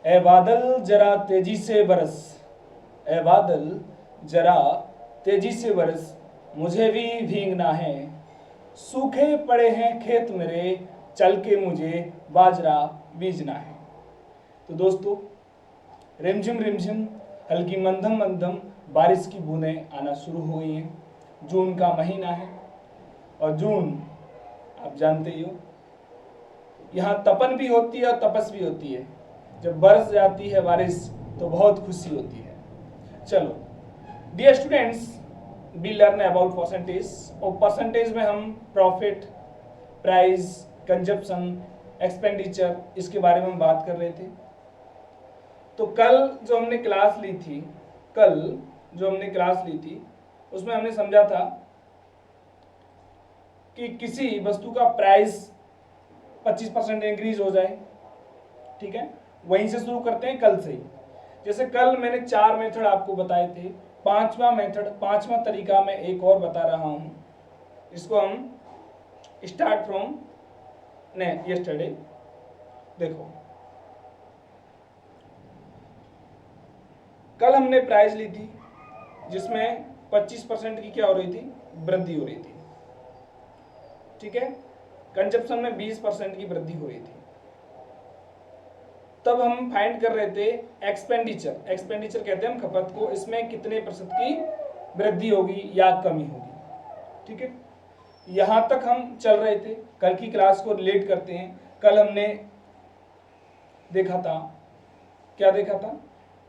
ए बादल जरा तेजी से बरस, ए बादल जरा तेजी से बरस, मुझे भी भीगना है, सूखे पड़े हैं खेत मेरे, चल के मुझे बाजरा बीजना है। तो दोस्तों, रिमझिम रिमझिम हल्की मंदम मंदम बारिश की बूंदें आना शुरू हो गई हैं। जून का महीना है और जून आप जानते ही हो, यहाँ तपन भी होती है और तपस भी होती है। जब बरस जाती है बारिश तो बहुत खुशी होती है। चलो dear students, we learn about percentage, और परसेंटेज में हम प्रॉफिट, प्राइस, कंजप्शन, एक्सपेंडिचर, इसके बारे में हम बात कर रहे थे। तो कल जो हमने क्लास ली थी उसमें हमने समझा था कि किसी वस्तु का प्राइस 25% इंक्रीज हो जाए, ठीक है। वहीं से शुरू करते हैं कल से ही। जैसे कल मैंने 4 मेथड आपको बताए थे, पांचवा तरीका मैं एक और बता रहा हूं। इसको हम स्टार्ट फ्रॉम यस्टरडे। देखो, कल हमने प्राइस ली थी जिसमें 25% की क्या हो रही थी, वृद्धि हो रही थी, ठीक है। कंजप्शन में 20% की वृद्धि हो रही थी। तब हम फाइंड कर रहे थे एक्सपेंडिचर कहते हैं हम खपत को, इसमें कितने प्रतिशत की वृद्धि होगी या कमी होगी, ठीक है। यहां तक हम चल रहे थे। कल की क्लास को रिलेट करते हैं। कल हमने देखा था, क्या देखा था?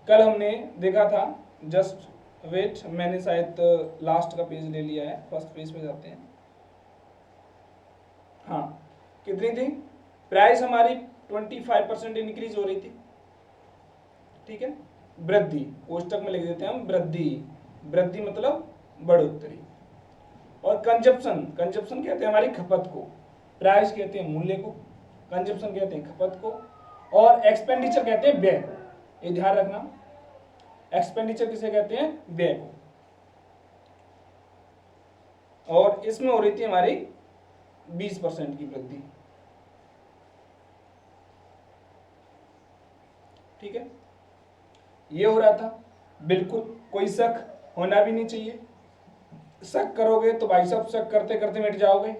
कल हमने देखा था, जस्ट वेट, मैंने शायद लास्ट का पेज ले लिया है, फर्स्ट पेज पे जाते हैं। हाँ, कितनी थी प्राइस हमारी? 25% इंक्रीज हो रही थी, ठीक है। वृद्धि कोष्टक में लिख देते हैं हम, वृद्धि मतलब बढ़ोतरी। और कंजप्शन कहते हैं हमारी खपत को, प्राइस कहते हैं मूल्य को, कंजप्शन कहते हैं खपत को, और एक्सपेंडिचर कहते हैं व्यय को। ये ध्यान रखना, एक्सपेंडिचर किसे कहते हैं? व्यय को। और इसमें हो रही थी हमारी 20% की वृद्धि, ठीक है। ये हो रहा था, बिल्कुल कोई शक होना भी नहीं चाहिए। शक करोगे तो भाई साहब शक करते करते मिट जाओगे।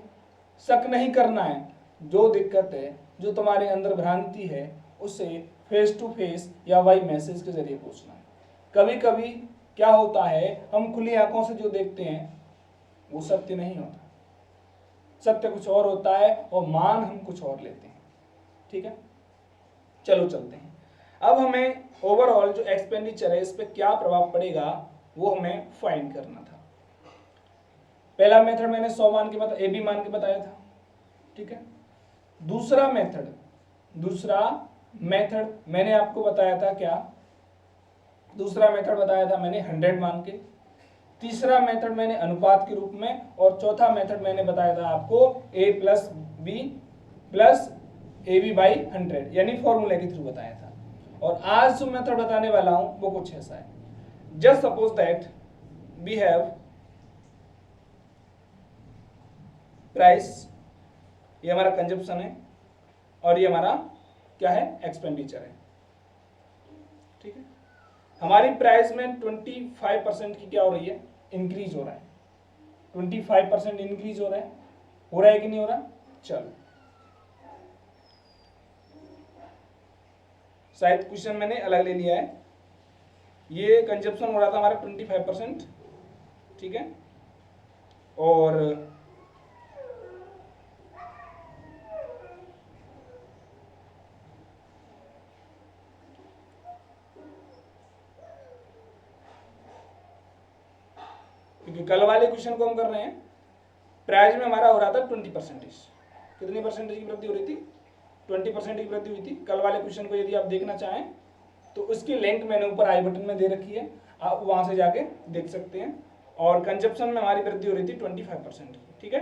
शक नहीं करना है। जो दिक्कत है, जो तुम्हारे अंदर भ्रांति है, उसे फेस टू फेस या वाई मैसेज के जरिए पूछना है। कभी कभी क्या होता है, हम खुली आंखों से जो देखते हैं वो सत्य नहीं होता, सत्य कुछ और होता है और मान हम कुछ और लेते हैं, ठीक है। चलो चलते हैं। अब हमें ओवरऑल जो एक्सपेंडिचर है इस पे क्या प्रभाव पड़ेगा वो हमें फाइंड करना था। पहला मेथड मैंने 100 मान के बताया, AB मान के बताया था, ठीक है। दूसरा मेथड मैंने आपको बताया था क्या? दूसरा मेथड बताया था मैंने 100 मान के। तीसरा मेथड मैंने अनुपात के रूप में, और चौथा मेथड मैंने बताया था आपको A + B + AB by 100 यानी फॉर्मूला के थ्रू बताया था। और आज जो मेथड बताने वाला हूं वो कुछ ऐसा है। Just suppose that we have price, ये हमारा कंजप्शन है, और ये हमारा क्या है? एक्सपेंडिचर है, ठीक है। हमारी प्राइस में 25% की क्या हो रही है? इंक्रीज हो रहा है। 25% इंक्रीज हो रहा है कि नहीं हो रहा? चलो, शायद क्वेश्चन मैंने अलग ले लिया है। ये कंजप्शन हो रहा था हमारा 25%, ठीक है। और क्योंकि कल वाले क्वेश्चन को हम कर रहे हैं, प्राइस में हमारा हो रहा था 20%। कितनी परसेंटेज की वृद्धि हो रही थी? 20% की वृद्धि हुई थी। कल वाले क्वेश्चन को यदि आप देखना चाहें तो उसकी लिंक मैंने ऊपर आई बटन में दे रखी है, आप वहां से जाके देख सकते हैं। और कंजप्शन में हमारी वृद्धि हो रही थी 25% की, ठीक है।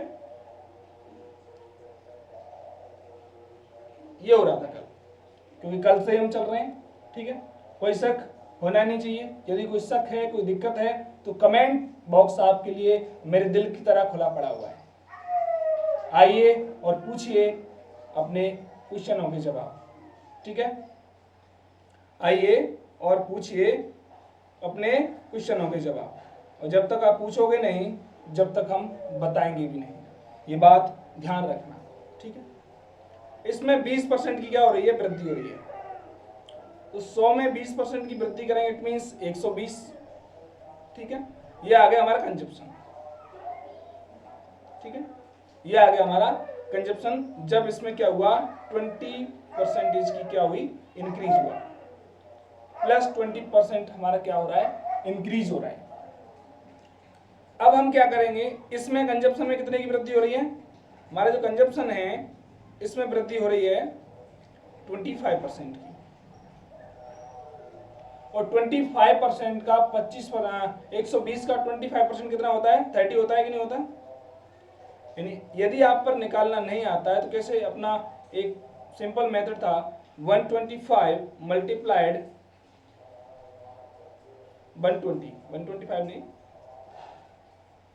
ये हो रहा था कल, क्योंकि कल से हम चल रहे हैं, ठीक है। कोई शक होना नहीं चाहिए। यदि कोई शक है, कोई दिक्कत है, तो कमेंट बॉक्स आपके लिए मेरे दिल की तरह खुला पड़ा हुआ है। आइए और पूछिए अपने क्वेश्चनों के जवाब, ठीक है। आइए और पूछिए अपने क्वेश्चनों के जवाब, और जब तक आप पूछोगे नहीं जब तक हम बताएंगे भी नहीं, ये बात ध्यान रखना, ठीक है। इसमें 20% की क्या हो रही है, वृद्धि हो रही है, तो 100 में 20% की वृद्धि करेंगे, इट मीन्स 120, ठीक है। ये आ गया हमारा कंजप्शन, ठीक है, ये आ गया हमारा कंजप्शन। जब इसमें क्या हुआ, 20% की क्या हुई, इंक्रीज हुआ, प्लस 20% हमारा क्या हो रहा है, इंक्रीज हो रहा है। अब हम क्या करेंगे, इसमें कंजप्शन में कितने की वृद्धि हो रही है, हमारा जो कंजप्शन है इसमें वृद्धि हो रही है 25% की, और 25% का 120 का 25% कितना होता है, 30 होता है कि नहीं होता। यानी यदि आप पर निकालना नहीं आता है तो कैसे, अपना एक सिंपल मेथड था, 125 मल्टीप्लाइड 125 नहीं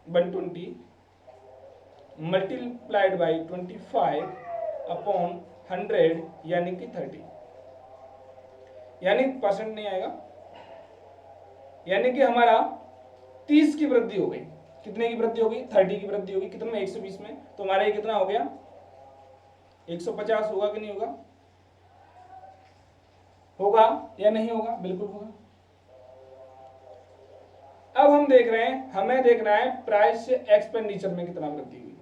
120 मल्टीप्लाइड बाई 25 अपॉन 100 यानी कि 30, यानी परसेंट नहीं आएगा, यानी कि हमारा 30 की वृद्धि हो गई, कितने की वृद्धि होगी, 30 की वृद्धि होगी, कितने में, 120 में, तो हमारा ये कितना हो गया, 150 होगा कि नहीं होगा, होगा या नहीं होगा, बिल्कुल होगा। अब हम देख रहे हैं, हमें देखना है प्राइस से एक्सपेंडिचर में कितना वृद्धि हुई,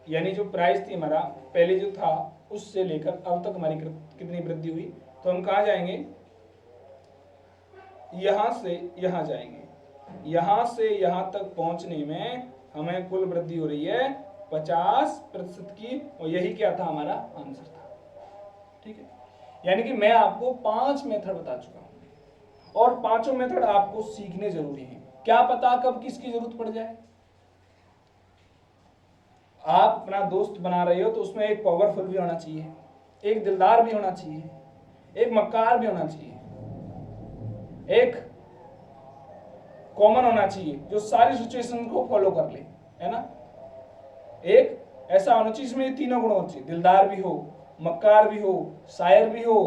यानी जो प्राइस थी हमारा पहले जो था उससे लेकर अब तक हमारी कितनी वृद्धि हुई, तो हम कहां जाएंगे, यहां से यहां जाएंगे, यहां से यहां तक पहुंचने में हमें कुल वृद्धि हो रही है 50% की, और यही क्या था, हमारा आंसर था, ठीक है। यानी कि मैं आपको 5 मेथड बता चुका हूं, और पांचों मेथड आपको सीखने जरूरी हैं, क्या पता कब किसकी जरूरत पड़ जाए। आप अपना दोस्त बना रहे हो तो उसमें एक पावरफुल भी होना चाहिए, एक दिलदार भी होना चाहिए, एक मक्कार भी होना चाहिए, एक कॉमन होना चाहिए जो सारी सिचुएशन को फॉलो कर ले, है ना। एक ऐसा होना चाहिए जिसमें ये तीनों गुण होने चाहिए, दिलदार भी हो, मक्कार भी हो, शायर भी हो,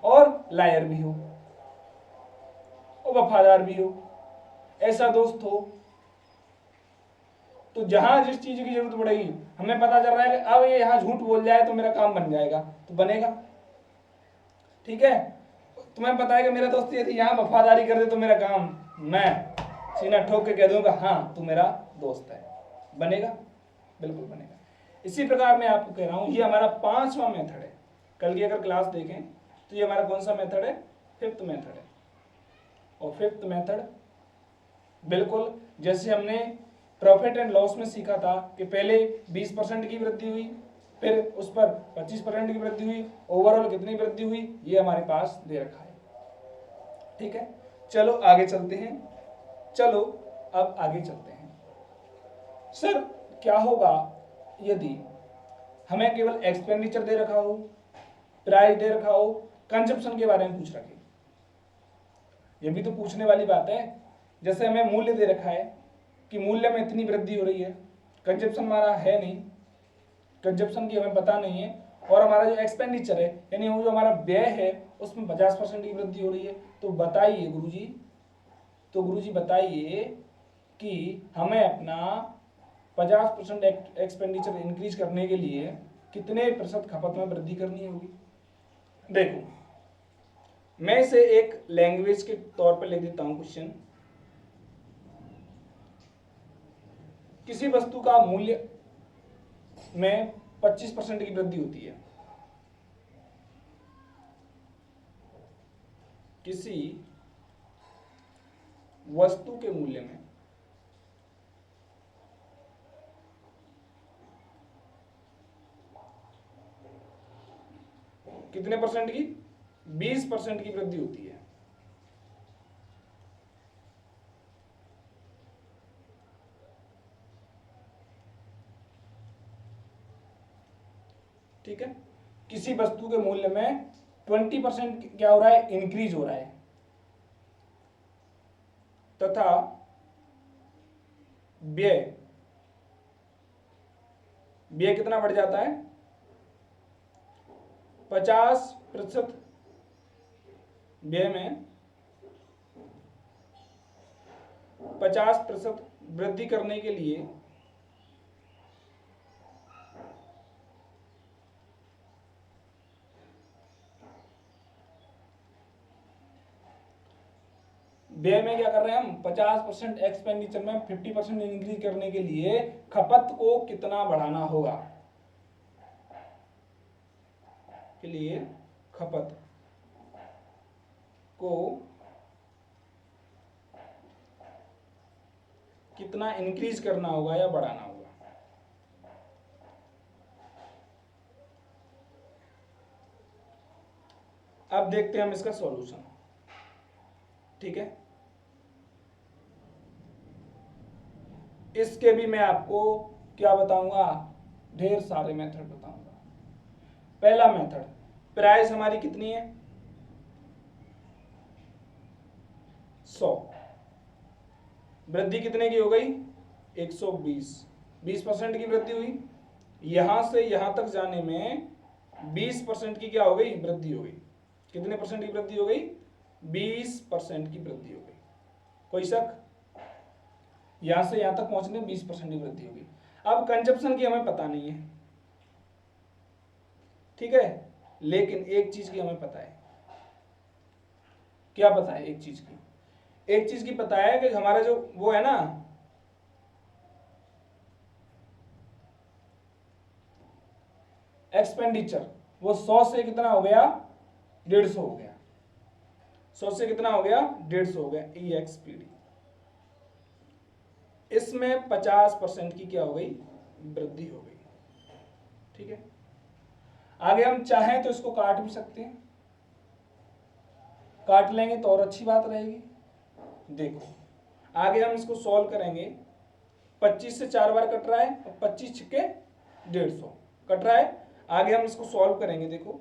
और लायर भी हो, और वफादार भी हो। ऐसा दोस्त हो तो जहां जिस चीज की जरूरत पड़ेगी, हमें पता चल रहा है कि अब ये यहां झूठ बोल जाए तो मेरा काम बन जाएगा, तो बनेगा, ठीक है। तुम्हें पता है कि मेरा दोस्त यदि यहां वफादारी कर दे तो मेरा काम, मैं सीना ठोक के कह दूंगा हाँ तू मेरा दोस्त है, बनेगा, बिल्कुल बनेगा। इसी प्रकार मैं आपको कह रहा हूं, ये हमारा 5वां मेथड है। कल की अगर क्लास देखें तो ये हमारा कौन सा मेथड है, 5th मेथड है। और 5th मेथड बिल्कुल जैसे हमने प्रॉफिट एंड लॉस में सीखा था कि पहले 20% की वृद्धि हुई, फिर उस पर 25% की वृद्धि हुई, ओवरऑल कितनी वृद्धि हुई ये हमारे पास दे रखा है, ठीक है। चलो आगे चलते हैं, चलो अब आगे चलते हैं। सर क्या होगा यदि हमें केवल एक्सपेंडिचर दे रखा हो, प्राइस दे रखा हो, कंजप्शन के बारे में पूछ रखे, ये भी तो पूछने वाली बात है। जैसे हमें मूल्य दे रखा है कि मूल्य में इतनी वृद्धि हो रही है, कंजप्शन हमारा है नहीं, कंजप्शन की हमें पता नहीं है, और हमारा जो एक्सपेंडिचर है यानी वो जो हमारा व्यय है उसमें 50% की वृद्धि हो रही है, तो बताइए गुरुजी, तो गुरुजी बताइए कि हमें अपना 50% एक्सपेंडिचर इंक्रीज करने के लिए कितने प्रतिशत खपत में वृद्धि करनी होगी। देखो मैं इसे एक लैंग्वेज के तौर पर लिख देता हूं क्वेश्चन, किसी वस्तु का मूल्य में 25% की वृद्धि होती है, किसी वस्तु के मूल्य में कितने परसेंट की, 20% की वृद्धि होती है, ठीक है। किसी वस्तु के मूल्य में 20% क्या हो रहा है, इंक्रीज हो रहा है, तथा व्यय व्यय कितना बढ़ जाता है, 50% व्यय में 50% वृद्धि करने के लिए व्यय में क्या कर रहे हैं हम 50% एक्सपेंडिचर में 50% इंक्रीज करने के लिए खपत को कितना बढ़ाना होगा, के लिए खपत को कितना इंक्रीज करना होगा या बढ़ाना होगा। अब देखते हैं हम इसका सॉल्यूशन। ठीक है, इसके भी मैं आपको क्या बताऊंगा, ढेर सारे मेथड बताऊंगा। पहला मेथड, प्राइस हमारी कितनी है 100, वृद्धि कितने की हो गई 120, 20% की वृद्धि हुई। यहां से यहां तक जाने में 20% की क्या हो गई वृद्धि हो गई। कितने परसेंट की वृद्धि हो गई 20% की वृद्धि हो गई। कोई शक, यहां से यहां तक पहुंचने में 20% की वृद्धि होगी। अब कंजप्शन की हमें पता नहीं है, ठीक है, लेकिन एक चीज की हमें पता है। क्या पता है, एक चीज की पता है कि हमारा जो वो है ना एक्सपेंडिचर, वो 100 से कितना हो गया 150 हो गया। 100 से कितना हो गया 150 हो गया EXPD। इसमें 50% की क्या हो गई वृद्धि हो गई। ठीक है, आगे हम चाहें तो इसको काट भी सकते हैं, काट लेंगे तो और अच्छी बात रहेगी। देखो आगे हम इसको सॉल्व करेंगे, 25 से 4 बार कट रहा है और 25 छिक्के 150 कट रहा है। आगे हम इसको सॉल्व करेंगे, देखो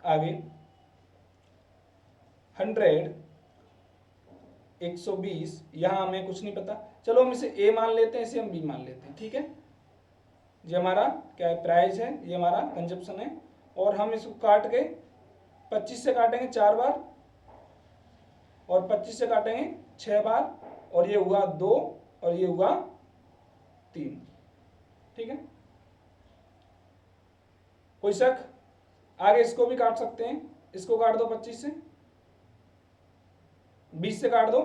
आगे 100 120, यहां हमें कुछ नहीं पता, चलो हम इसे ए मान लेते हैं, इसे हम बी मान लेते हैं। ठीक है, ये हमारा क्या है प्राइस है, ये हमारा कंजप्शन है। और हम इसको काट के 25 से काटेंगे 4 बार और 25 से काटेंगे 6 बार, और ये हुआ 2 और ये हुआ 3। ठीक है, कोई शक, आगे इसको भी काट सकते हैं, इसको काट दो 25 से, 20 से काट दो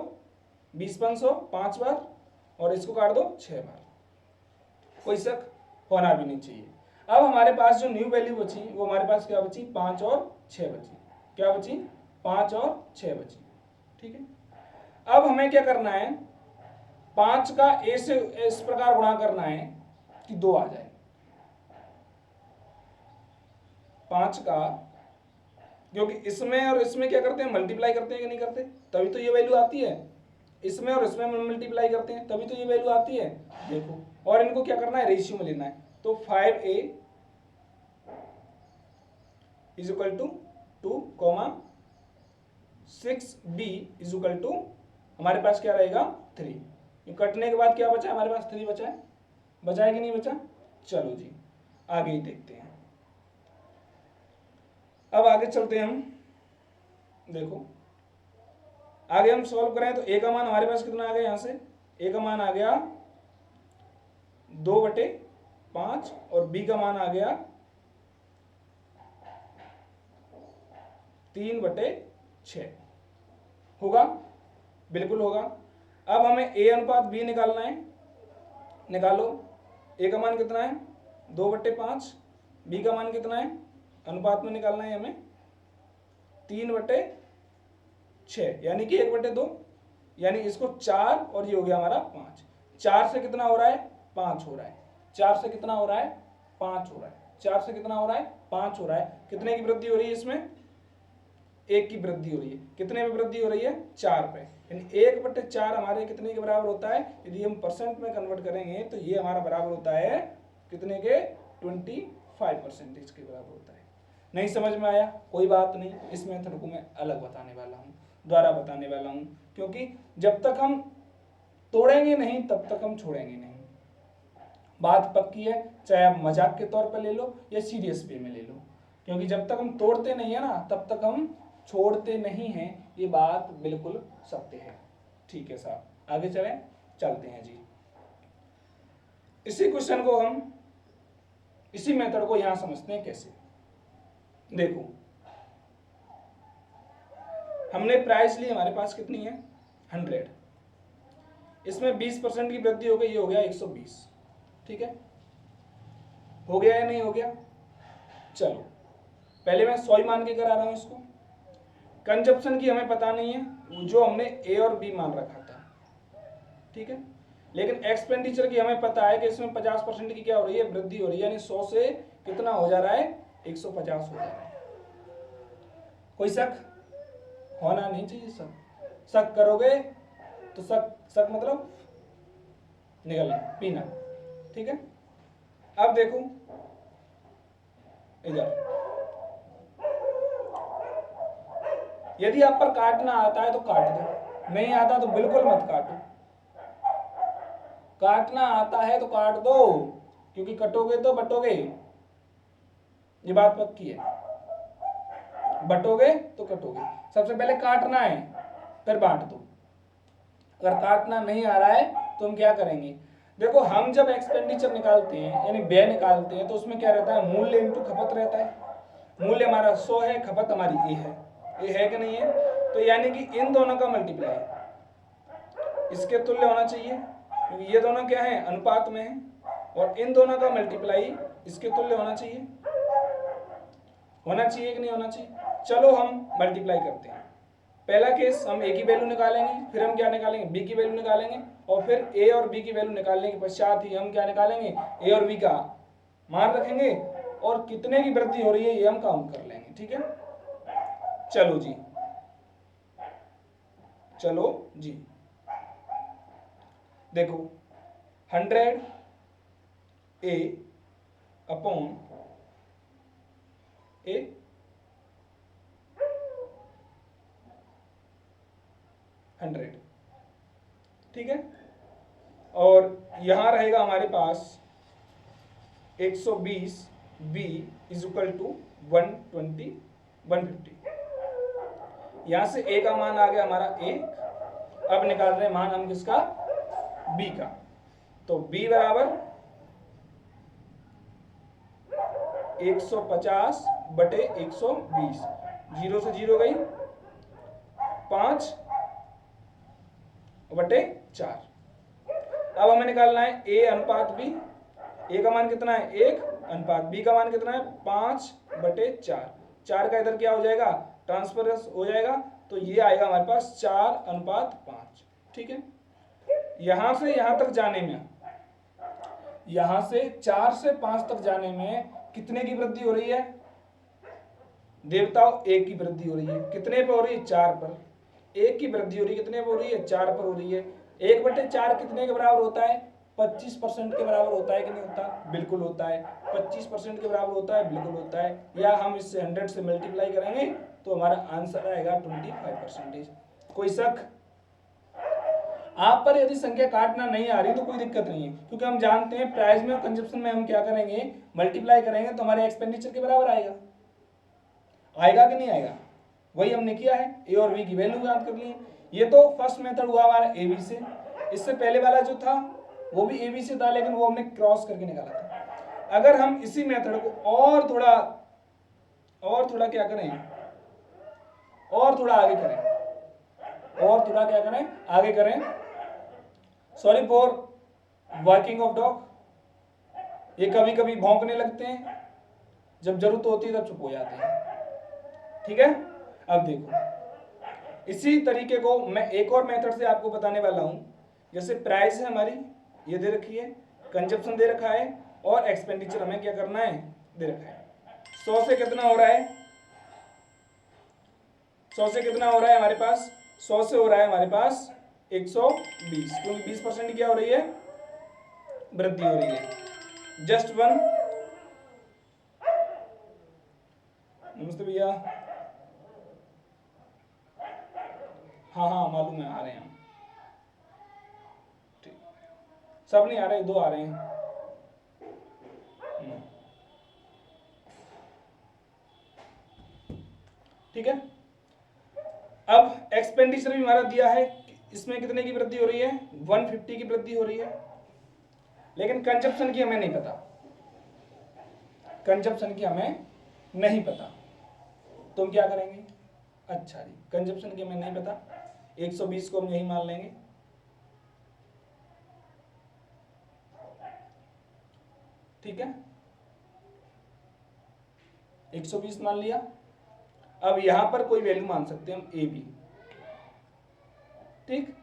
20 500 5 बार, और इसको काट दो 6 बार। कोई शक होना भी नहीं चाहिए। अब हमारे पास जो न्यू वैल्यू बची वो हमारे पास क्या बची 5 और 6 बची। क्या बची 5 और 6 बची। ठीक है, अब हमें क्या करना है, 5 का ए से इस प्रकार गुणा करना है कि 2 आ जाए। 5 का, क्योंकि इसमें और इसमें क्या करते हैं मल्टीप्लाई करते हैं कि नहीं करते, तभी तो ये वैल्यू आती है। इसमें और इसमें मल्टीप्लाई करते हैं तभी तो ये वैल्यू आती है। देखो, और इनको क्या करना है रेशियो में लेना है। तो 5a is equal to 2, 6b is equal to हमारे पास क्या रहेगा 3। कटने के बाद क्या बचा हमारे पास 3 बचा है, बचा है कि नहीं बचा। चलो जी आगे ही देखते हैं। अब आगे चलते हैं हम, देखो आगे हम सॉल्व करें तो ए का मान हमारे पास कितना आ गया, यहां से ए का मान आ गया 2/5 और बी का मान आ गया 3/6। होगा, बिल्कुल होगा। अब हमें ए अनुपात बी निकालना है, निकालो। ए का मान कितना है 2/5, बी का मान कितना है अनुपात में निकालना है हमें 3/6, यानी कि 1/2, यानी इसको 4 और ये हो गया हमारा 5। 4 से कितना हो रहा है 5 हो रहा है, 4 से कितना हो रहा है 5 हो रहा है, 4 से कितना हो रहा है 5 हो रहा है। कितने की वृद्धि हो रही है इसमें 1 की वृद्धि हो रही है। कितने में वृद्धि हो रही है 4 पे, यानी 1/4 हमारे कितने के बराबर होता है, यदि हम परसेंट में कन्वर्ट करेंगे तो ये हमारा बराबर होता है कितने के 25% के बराबर होता है। नहीं समझ में आया कोई बात नहीं, इस मेथड को मैं अलग बताने वाला हूँ, द्वारा बताने वाला हूँ, क्योंकि जब तक हम तोड़ेंगे नहीं तब तक हम छोड़ेंगे नहीं। बात पक्की है, चाहे आप मजाक के तौर पर ले लो या सीरियस वे में ले लो, क्योंकि जब तक हम तोड़ते नहीं है ना तब तक हम छोड़ते नहीं हैं, ये बात बिल्कुल सत्य है। ठीक है साहब, आगे चलते हैं जी। इसी क्वेश्चन को हम, इसी मेथड को यहां समझते हैं कैसे। देखो, हमने प्राइस ली, हमारे पास कितनी है 100, इसमें 20% की वृद्धि हो गई, ये हो गया 120। ठीक है, हो गया या नहीं हो गया? चलो पहले मैं 100 मान के करा रहा हूं इसको। कंजप्शन की हमें पता नहीं है, जो हमने ए और बी मान रखा था। ठीक है, लेकिन एक्सपेंडिचर की हमें पता है कि इसमें 50% की क्या हो रही है, वृद्धि हो रही है, यानी 100 से कितना हो जा रहा है, 150 हो जा रहा है। कोई शक होना नहीं चाहिए। शक करोगे तो शक मतलब निकलना, पीना। ठीक है, अब देखो इधर, यदि आप पर काटना आता है तो काट दो, नहीं आता तो बिल्कुल मत काटो। काटना आता है तो काट दो, क्योंकि कटोगे तो बटोगे, ये बात पक्की है। बटोगे तो कटोगे। सबसे पहले काटना है, फिर बांट दो। अगर काटना नहीं आ रहा है तो हम क्या करेंगे? देखो, हम जब एक्सपेंडिचर निकालते हैं यानी व्यय निकालते हैं तो उसमें क्या रहता है, मूल्य इंटू खपत रहता है। मूल्य हमारा 100 है, खपत हमारी ए है, ये है कि नहीं है? तो यानी कि इन दोनों का मल्टीप्लाई इसके तुल्य होना चाहिए, क्योंकि ये दोनों क्या है, अनुपात में है, और इन दोनों का मल्टीप्लाई इसके तुल्य होना चाहिए। होना चाहिए कि नहीं होना चाहिए? चलो हम मल्टीप्लाई करते हैं। पहला केस, हम ए की वैल्यू निकालेंगे, फिर हम क्या निकालेंगे, बी की वैल्यू निकालेंगे, और फिर ए और बी की वैल्यू निकालने के पश्चात ही हम क्या निकालेंगे, ए और बी का मान रखेंगे, और कितने की वृद्धि हो रही है ये हम काउंट कर लेंगे। ठीक है, चलो जी, चलो जी। देखो, 100 ए अपॉन ए 100, ठीक है, और यहां रहेगा हमारे पास 120 बी इज इक्वल टू 120 150। यहां से ए का मान आ गया हमारा 1। अब निकाल रहे हैं मान हम किसका, बी का। तो बी बराबर 150 बटे 120, 0 से 0 गई, 5 बटे 4। अब हमें निकालना है ए अनुपात बी। ए का मान कितना है 1, अनुपात बी का मान कितना है 5 बटे 4। 4 का इधर क्या हो जाएगा, ट्रांसफर हो जाएगा, तो ये आएगा हमारे पास 4:5। ठीक है, यहां से यहां तक जाने में, यहां से 4 से 5 तक जाने में कितने की वृद्धि हो रही है देवताओं, 1 की वृद्धि हो रही है। कितने पे हो रही है, 4 पर। 1 की वृद्धि हो रही है, कितने पे हो रही है, 4 पर हो रही है। 1/4 कितने के बराबर होता है, 25% के बराबर होता है कि नहीं होता, बिल्कुल होता है। 25% के बराबर होता है, बिल्कुल होता है। या हम इससे 100 से मल्टीप्लाई करेंगे तो हमारा आंसर आएगा 25%। कोई शक? आप पर यदि संख्या काटना नहीं आ रही तो कोई दिक्कत नहीं है, क्योंकि हम जानते हैं प्राइस में और कंजप्शन में हम क्या करेंगे, मल्टीप्लाई करेंगे तो हमारे एक्सपेंडिचर के बराबर आएगा। आएगा कि नहीं आएगा? वही हमने किया है, ए और बी की वैल्यू ज्ञात कर ली। ये तो फर्स्ट मेथड हुआ हमारा ए बी से। इससे पहले वाला जो था वो भी ए बी से था, लेकिन वो हमने क्रॉस करके निकाला था। अगर हम इसी मेथड को और थोड़ा क्या करें, और थोड़ा आगे करें, और थोड़ा क्या करें, आगे करें, sorry for working of dog, ये कभी कभी भौंकने लगते हैं, जब जरूरत होती है तब चुप हो जाते हैं। ठीक है, अब देखो, इसी तरीके को मैं एक और मेथड से आपको बताने वाला हूं। जैसे प्राइस है हमारी, ये दे रखी है, कंजप्शन दे रखा है, और एक्सपेंडिचर हमें क्या करना है, दे रखा है। 100 से कितना हो रहा है, 100 से कितना हो रहा है हमारे पास, 100 से हो रहा है हमारे पास 120, क्योंकि 20% क्या हो रही है, वृद्धि हो रही है। जस्ट वन, नमस्ते भैया। हाँ हाँ मालूम है, आ रहे हैं हम। ठीक, सब नहीं आ रहे, 2 आ रहे हैं। ठीक है, अब एक्सपेंडिचर भी हमारा दिया है, इसमें कितने की वृद्धि हो रही है, 150 की वृद्धि हो रही है, लेकिन कंजप्शन की हमें नहीं पता, कंजप्शन की हमें नहीं पता, तो हम क्या करेंगे, अच्छा जी कंजप्शन की हमें नहीं पता, 120 को हम यही मान लेंगे, ठीक है 120 मान लिया। अब यहां पर कोई वैल्यू मान सकते हैं हम ए बी, ठीक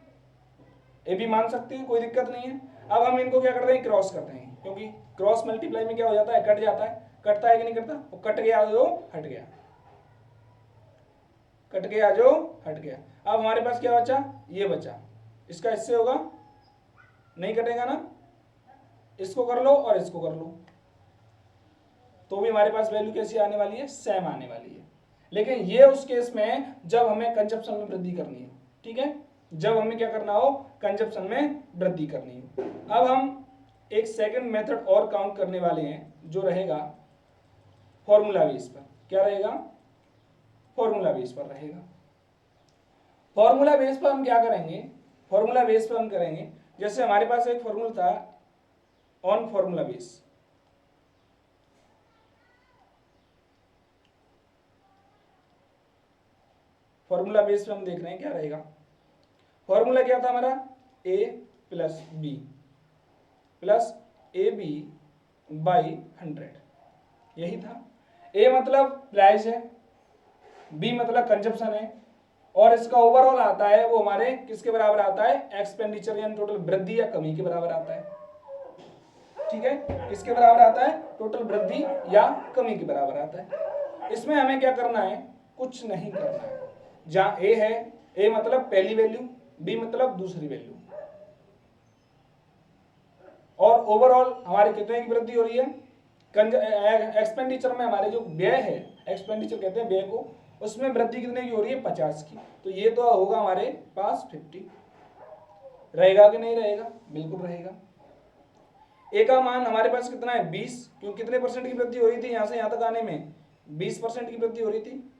ए बी मान सकते हैं, कोई दिक्कत नहीं है। अब हम इनको क्या करते हैं, क्रॉस करते हैं, क्योंकि क्रॉस मल्टीप्लाई में क्या हो जाता है, कट जाता है, कटता है कि नहीं कटता, वो कट गया जो हट गया, कट गया जो हट गया। अब हमारे पास क्या बचा, ये बचा, इसका इससे होगा नहीं कटेगा ना, इसको कर लो और इसको कर लो, तो भी हमारे पास वैल्यू कैसी आने वाली है, सेम आने वाली है। लेकिन ये उस केस में जब हमें कंजप्शन में वृद्धि करनी है, ठीक है, जब हमें क्या करना हो, कंजप्शन में वृद्धि करनी हो। अब हम एक सेकंड मेथड और काउंट करने वाले हैं, जो रहेगा फॉर्मूला बेस पर। क्या रहेगा, फॉर्मूला बेस पर रहेगा। फॉर्मूला बेस पर हम क्या करेंगे, फॉर्मूला बेस पर हम करेंगे, जैसे हमारे पास एक फॉर्मूला था on formula base, formula base पे हम देख रहे हैं क्या रहेगा। फॉर्मूला क्या था हमारा, a plus B plus A B by 100, यही था। a मतलब प्राइस है, b मतलब कंजप्शन है, और इसका ओवरऑल आता है वो हमारे किसके बराबर आता है, एक्सपेंडिचर यानी टोटल वृद्धि या कमी के बराबर आता है, ठीक है, किसके बराबर आता है, टोटल वृद्धि या कमी के बराबर आता है। इसमें हमें क्या करना है, कुछ नहीं करना है। जहां ए है, ए मतलब पहली वैल्यू, बी मतलब दूसरी वैल्यू, और ओवरऑल हमारे कितने की वृद्धि हो रही है, एक्सपेंडिचर में हमारे जो व्यय है, एक्सपेंडिचर कहते हैं व्यय को, उसमें वृद्धि कितने की हो रही है, 50 की। तो ये तो होगा हमारे पास 50, रहेगा कि नहीं रहेगा, बिल्कुल रहेगा। ए का मान हमारे पास कितना है, 20, क्योंकि कितने परसेंट की वृद्धि हो रही थी, यहां से यहां तक आने में 20% की वृद्धि हो रही थी,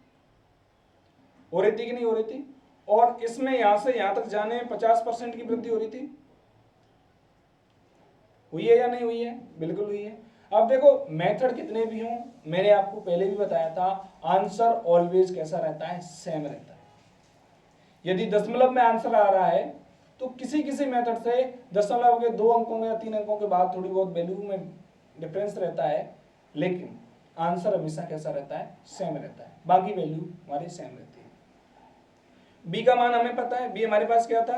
हो रही थी कि नहीं हो रही थी, और इसमें यहां से यहां तक जाने में 50% की वृद्धि हो रही थी, हुई है या नहीं हुई है, बिल्कुल हुई है। अब देखो मेथड कितने भी हों, मैंने आपको पहले भी बताया था, आंसर ऑलवेज कैसा रहता है, सेम रहता है। यदि दशमलव में आंसर आ रहा है तो किसी किसी मेथड से दशमलव के 2 अंकों या 3 अंकों के बाद थोड़ी बहुत वैल्यू में डिफरेंस रहता है, लेकिन आंसर हमेशा कैसा रहता है, सेम रहता है, बाकी वैल्यू हमारी सेम रहती है। बी का मान हमें पता है, बी हमारे पास क्या था,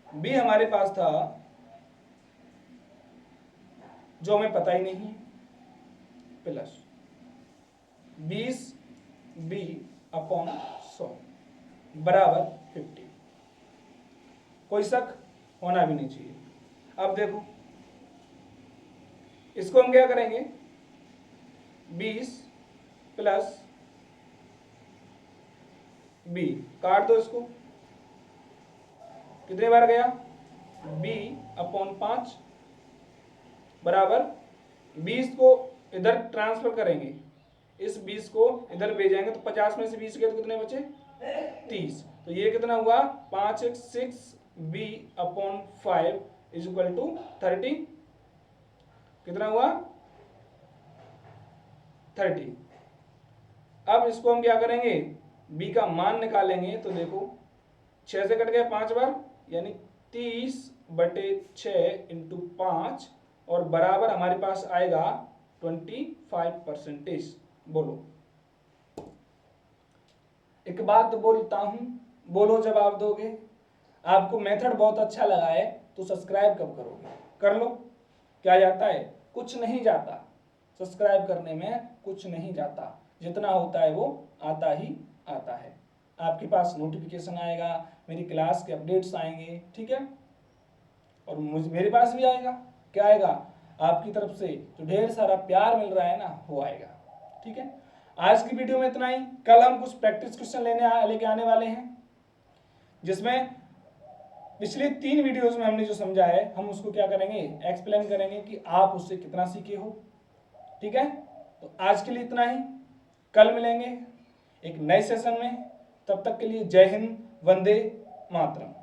बी हमारे पास था जो हमें पता ही नहीं, प्लस 20 बी अपॉन 100 बराबर 50, कोई शक होना भी नहीं चाहिए। अब देखो इसको हम क्या करेंगे, 20 प्लस बी, काट दो इसको, कितने बार गया, बी अपॉन 5 बराबर 20 को इधर ट्रांसफर करेंगे, इस 20 को इधर भेजेंगे तो 50 में से 20 गए तो कितने बचे, 30। तो ये कितना हुआ, 5x6 b upon 5 is equal to 30, कितना हुआ 30। अब इसको हम क्या करेंगे, b का मान निकालेंगे, तो देखो 6 से कट गए 5 बार, यानी 30/6 इंटू 5, और बराबर हमारे पास आएगा 25%। बोलो, एक बात बोलता हूं, बोलो जवाब दोगे। आपको मेथड बहुत अच्छा लगा है तो सब्सक्राइब कब करोगे, कर लो, क्या जाता है, कुछ नहीं जाता, सब्सक्राइब करने में कुछ नहीं जाता, जितना होता है वो आता ही आता है। आपके पास नोटिफिकेशन आएगा, मेरी क्लास के अपडेट्स आएंगे, ठीक है, और मेरे पास भी आएगा, क्या आएगा, आपकी तरफ से जो ढेर सारा प्यार मिल रहा है ना, वो आएगा, ठीक है। आज की वीडियो में इतना ही, कल हम कुछ प्रैक्टिस क्वेश्चन लेके आने वाले हैं, जिसमें पिछले 3 वीडियोस में हमने जो समझा है, हम उसको क्या करेंगे, एक्सप्लेन करेंगे कि आप उससे कितना सीखे हो, ठीक है। तो आज के लिए इतना ही, कल मिलेंगे एक नए सेशन में, तब तक के लिए जय हिंद, वंदे मातरम।